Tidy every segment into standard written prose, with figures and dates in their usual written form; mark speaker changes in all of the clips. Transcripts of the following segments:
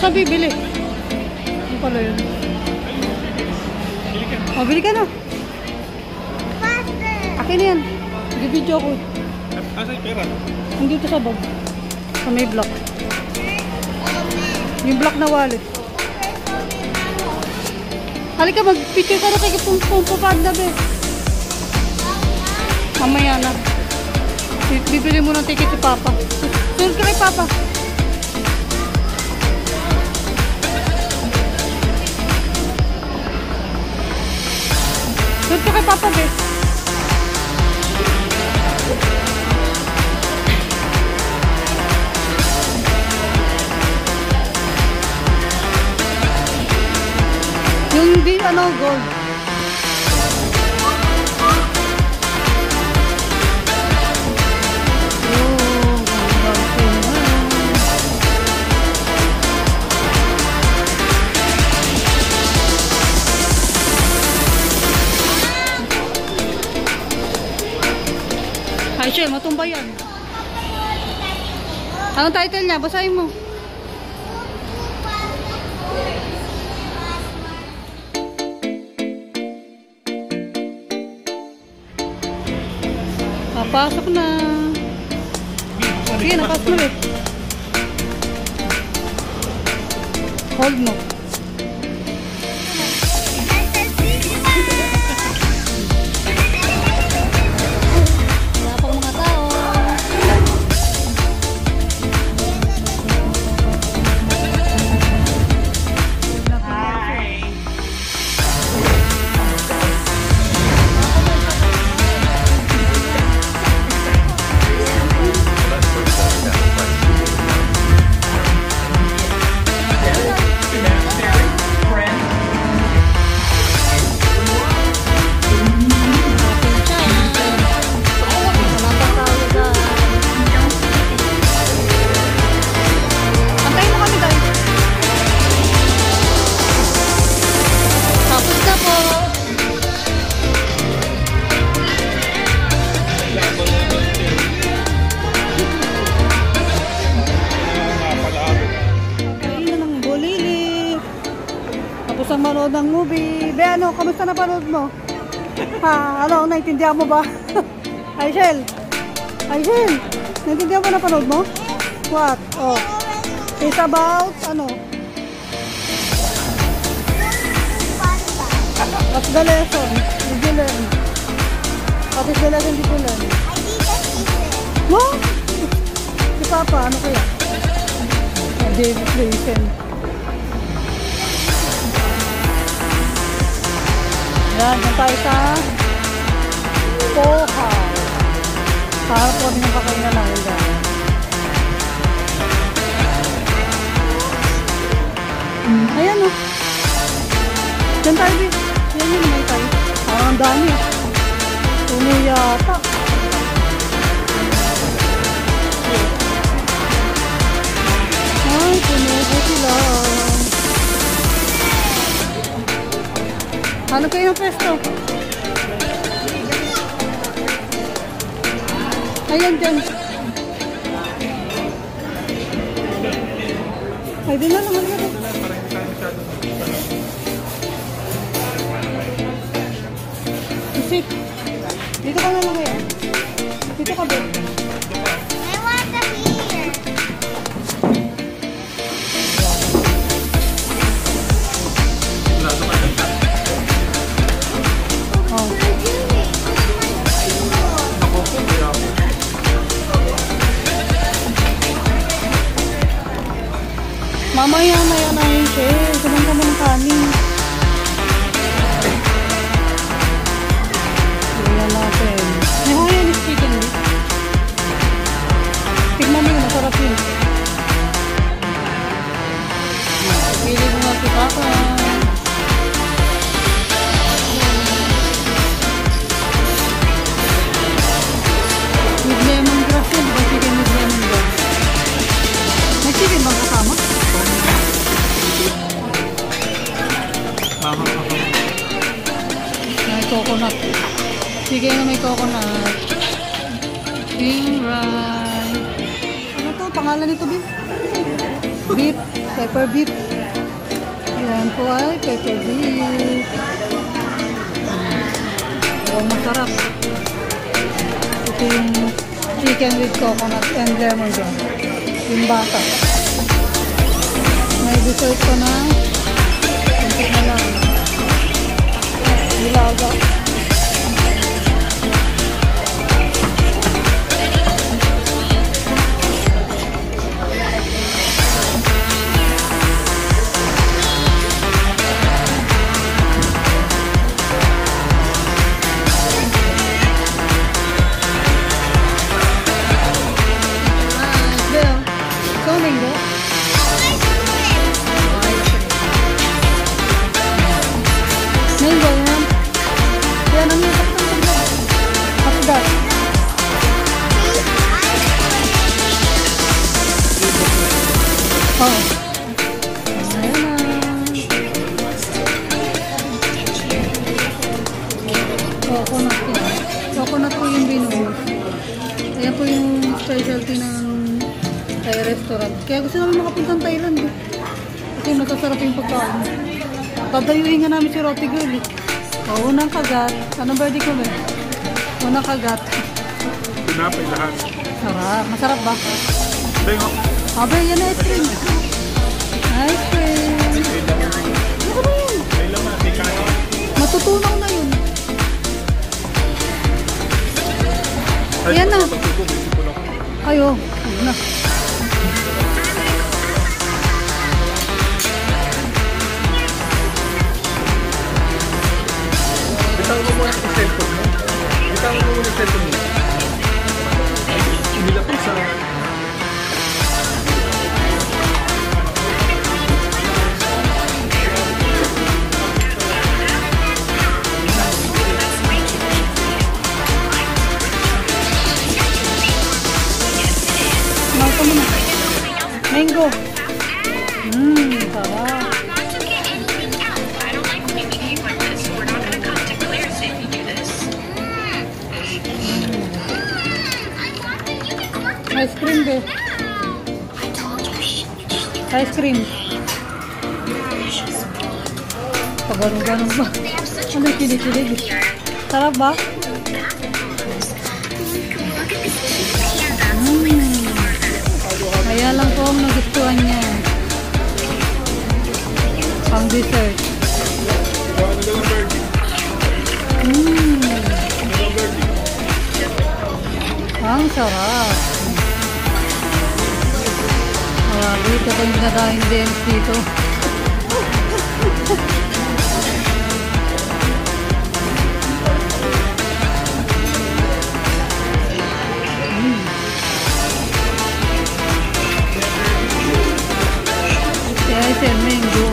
Speaker 1: Saan bibili? Ano pala yun? O, bili ka na. Akin na yan. Bibidyo ako.
Speaker 2: Asa yung pera?
Speaker 1: Nandito sa bag. Sa may block. Yung block na wallet. Halika, mag-picture ka na kay Pumpa-Panda, be. Mamaya na. Bibili mo ng ticket si Papa. Sunod ka kay Papa. Sunod ka kay Papa, be. Yung di gold. Ay, siya, matumba yan. Anong title niya? Basahin mo. Pasok na. Sige, napasok mo ulit. Hold mo. Wala pang mga tao. Ang manood ng movie. Be, ano, kamusta na panood mo? Ha, ano, naintindihan mo ba? Aishel, naintindihan mo na panood mo? What? Oh, it's about, ano? What's the lesson? Did you learn? What is the lesson did you learn? What? Si Papa, ano kaya? David Grayson. Yan, yan tayo sa Poha. Para po din ang kakainan namin dyan. Ayan o. Diyan tayo din. Yan yun naman tayo. Ang dami. Puno yata. Ay, puno po sila. Ano kayo ng pesto? Ayan dyan. Ay, din na naman yun. Isip. Dito ka na lang kayo. Dito ka ba?
Speaker 3: I want to be here.
Speaker 1: Mamaya na yan ay share. Ganun ka mo ng kanin. Tingnan natin. May hayan is chicken meat. Tignan mo yung masarap yun. Pili mo na si Papa. With lemongrass yun. Diba chicken with lemongrass? May chicken bang kasama? May coconut. Sige na may coconut. Spring rice. Ano to? Pangalan nito, Bin? Beef. Pepper beef. Yan po ay pepper beef. Oh, masarap. Ito yung chicken with coconut and lemongrass. Yung bata. May dessert pa na. Kunti na lang. Nilaga. Coconut po yung binuhos. Ayan po yung specialty ng Thai restaurant. Kaya gusto namin makapunta ng Thailand. Kasi masasarap yung pagkain. Dadayuhin nga namin si Roti Girl. Unang kagat. Anong birthday ko ba? Unang kagat.
Speaker 2: Pinapay lahat.
Speaker 1: Sarap. Masarap ba?
Speaker 2: Bengo.
Speaker 1: Abe, yan ice cream. Ice cream. Ano ba yun?
Speaker 2: May laman. Di kaya.
Speaker 1: Matutunaw na yun. Ayan na. Ayo. Ayan na.
Speaker 2: Bitawan mo muna yung cellphone mo. Bitawan mo muna yung cellphone mo. Hindi lang po sa...
Speaker 1: Mango. Sarap. Ice cream be. Ice cream. Pagano-gano ba? Ano yung kilig-kilig? Sarap ba? Kaya lang po ang nagustuhan niya. Pang dessert. Ang sarap. Dito ko yung nadahin din dito. Ice and mango.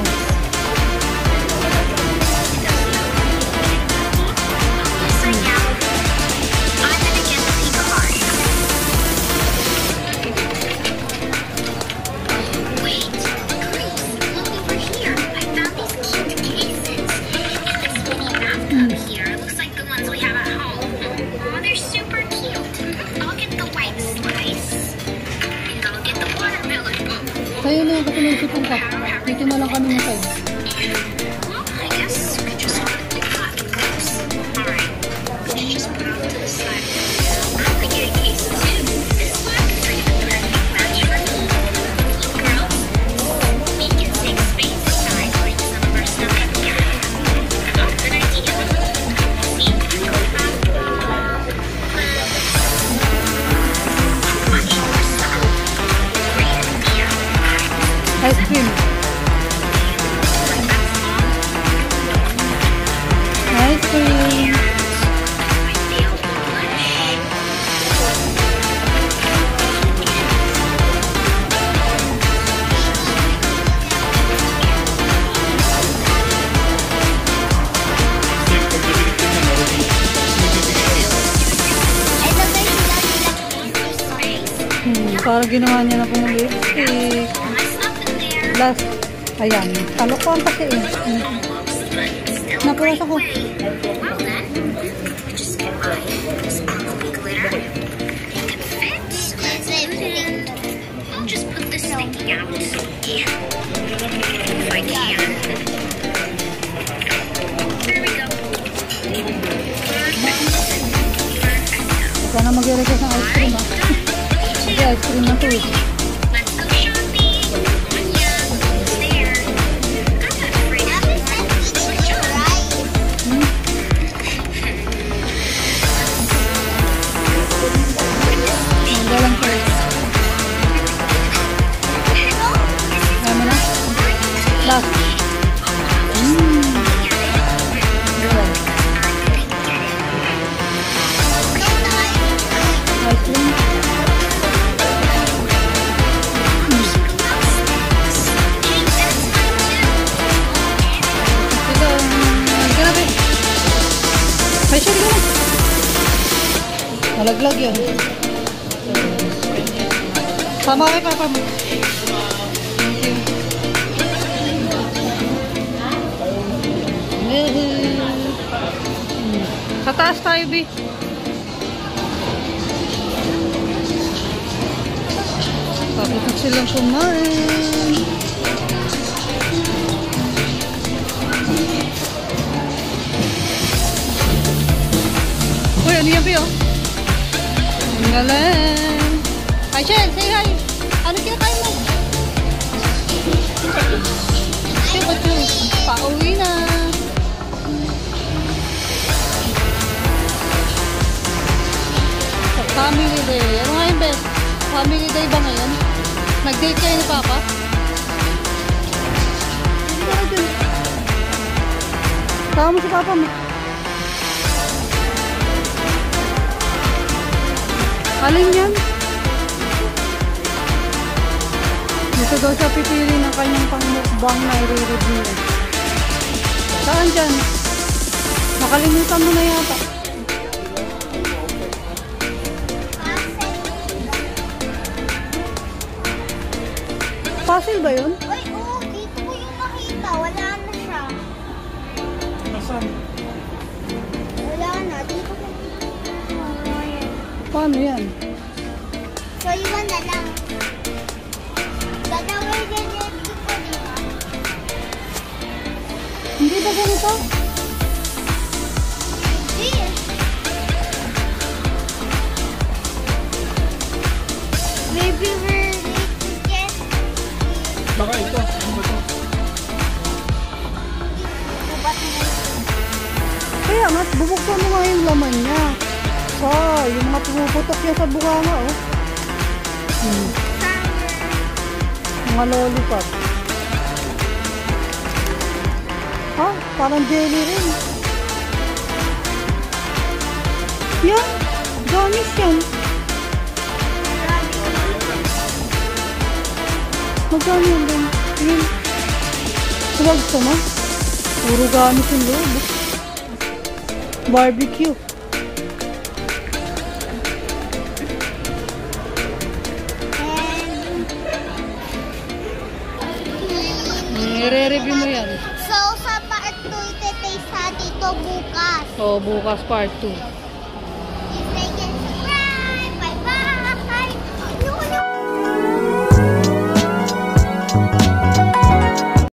Speaker 1: Kayo na yung katulong ka. Dito na lang kami na kayo. Ice cream. Ice cream. Para ginawa niya na pong lipstick. Last, ayan. Kalokohan kasi eh. Napulas ako.
Speaker 3: I'll just put this sticky out. Yeah. If I can. There we go.
Speaker 1: Baka na mag-request ng ice cream, ha? Kasi ice cream na to, eh.
Speaker 3: Let's go shopping. Yeah, it's there. I'm not afraid of it. Switch on.
Speaker 1: Galang ko. Kaya mo na? Last. Galang. Ice cream. Ikaw, grabe. Ay, sorry ka na. Nalaglag yun. Sama kay papa mo. Sa taas tayo, B. Tapos na silang kumain. Uy, ano yan, B, oh? Ang galing. Hi, Chen, say hi. Ano kinakain mo? Chupa-chu. Pauwi na. Sa family day. Ano nga yun, Beth? Family day ba ngayon? Nag-date kayo ni Papa? Hindi ka na dun. Tama mo si Papa mo. Alin yan? Dito daw siya pipili ng kanyang pang-mukbang na i-review. Saan dyan? Nakalimutan mo na yata. Puzzle ba yun?
Speaker 3: Uy, oo, dito ko yung nakita. Wala na siya.
Speaker 2: Nasaan?
Speaker 3: Wala na. Dito ko yung
Speaker 1: Paano yan?
Speaker 3: So, iwan na lang. Dalawa yung ganyan ko, di ba?
Speaker 1: Hindi ba ganito?
Speaker 3: Hindi. Maybe we're late to get
Speaker 2: Baka ito. Ano ba ito?
Speaker 3: bubat na yun.
Speaker 1: Kaya nga, bubuksan mo nga yung laman niya. Yung mga pumuputok niya sa bunganga, oh. Mga lollipop. Ha? Parang jelly rin. Yan. Gummies yan. Magkano yan din? Yan. Huwag ka na. Puro gummies yung loob. Barbecue. I-re-review mo yan.
Speaker 3: So, sa part 2, ite-taste sa dito bukas.
Speaker 1: O, bukas part 2.